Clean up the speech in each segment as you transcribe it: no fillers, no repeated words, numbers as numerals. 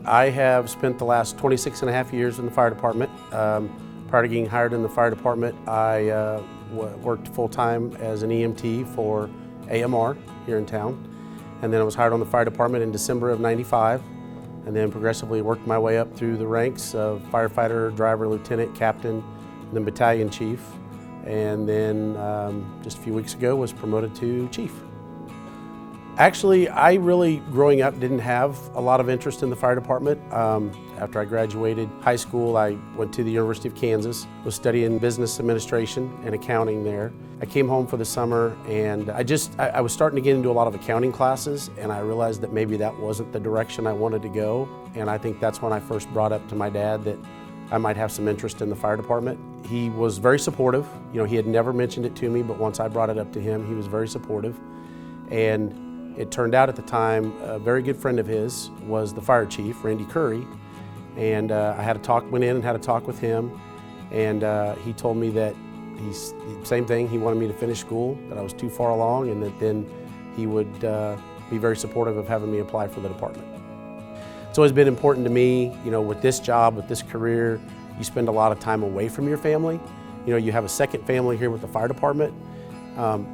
I have spent the last 26 and a half years in the fire department. Prior to getting hired in the fire department, I worked full-time as an EMT for AMR here in town. And then I was hired on the fire department in December of '95, and then progressively worked my way up through the ranks of firefighter, driver, lieutenant, captain, and then battalion chief. And then just a few weeks ago was promoted to chief. Actually, I really, growing up, didn't have a lot of interest in the fire department. After I graduated high school, I went to the University of Kansas, was studying business administration and accounting there. I came home for the summer and I was starting to get into a lot of accounting classes, and I realized that maybe that wasn't the direction I wanted to go. And I think that's when I first brought up to my dad that I might have some interest in the fire department. He was very supportive. You know, he had never mentioned it to me, but once I brought it up to him, he was very supportive. And it turned out at the time, a very good friend of his was the fire chief, Randy Curry, and went in and had a talk with him, and he told me that same thing, he wanted me to finish school, that I was too far along, and that then he would be very supportive of having me apply for the department. It's always been important to me, you know, with this job, with this career, you spend a lot of time away from your family. You know, you have a second family here with the fire department,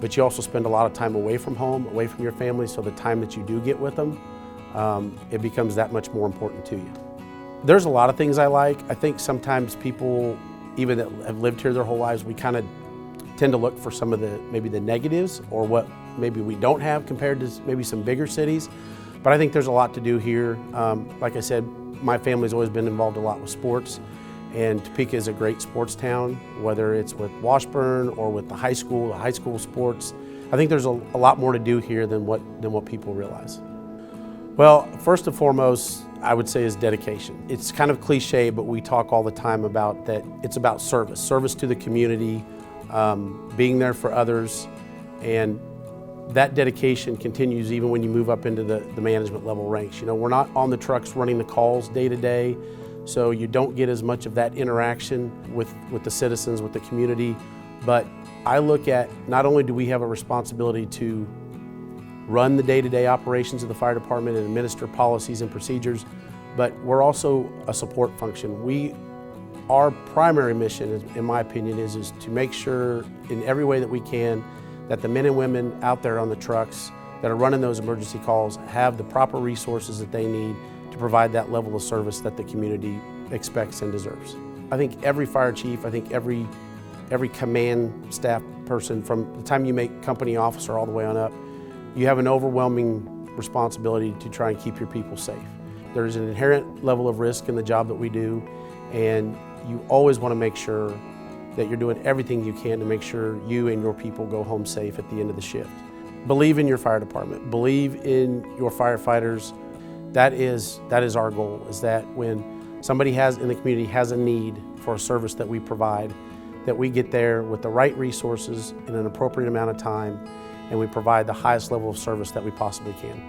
but you also spend a lot of time away from home, away from your family, so the time that you do get with them, it becomes that much more important to you. There's a lot of things I like. I think sometimes people, even that have lived here their whole lives, we kind of tend to look for some of maybe the negatives or what maybe we don't have compared to maybe some bigger cities. But I think there's a lot to do here. Like I said, my family's always been involved a lot with sports. And Topeka is a great sports town, whether it's with Washburn or with the high school sports. I think there's a lot more to do here than what people realize. Well, first and foremost, I would say is dedication. It's kind of cliche, but we talk all the time about that it's about service to the community, being there for others, and that dedication continues even when you move up into the management level ranks. You know, we're not on the trucks running the calls day to day, so you don't get as much of that interaction with the citizens, with the community. But I look at, not only do we have a responsibility to run the day-to-day operations of the fire department and administer policies and procedures, but we're also a support function. Our primary mission, in my opinion, is to make sure in every way that we can that the men and women out there on the trucks that are running those emergency calls have the proper resources that they need to provide that level of service that the community expects and deserves. I think every fire chief, I think every command staff person, from the time you make company officer all the way on up, you have an overwhelming responsibility to try and keep your people safe. There's an inherent level of risk in the job that we do, and you always want to make sure that you're doing everything you can to make sure you and your people go home safe at the end of the shift. Believe in your fire department, believe in your firefighters. That is our goal, is that when somebody in the community has a need for a service that we provide, that we get there with the right resources in an appropriate amount of time, and we provide the highest level of service that we possibly can.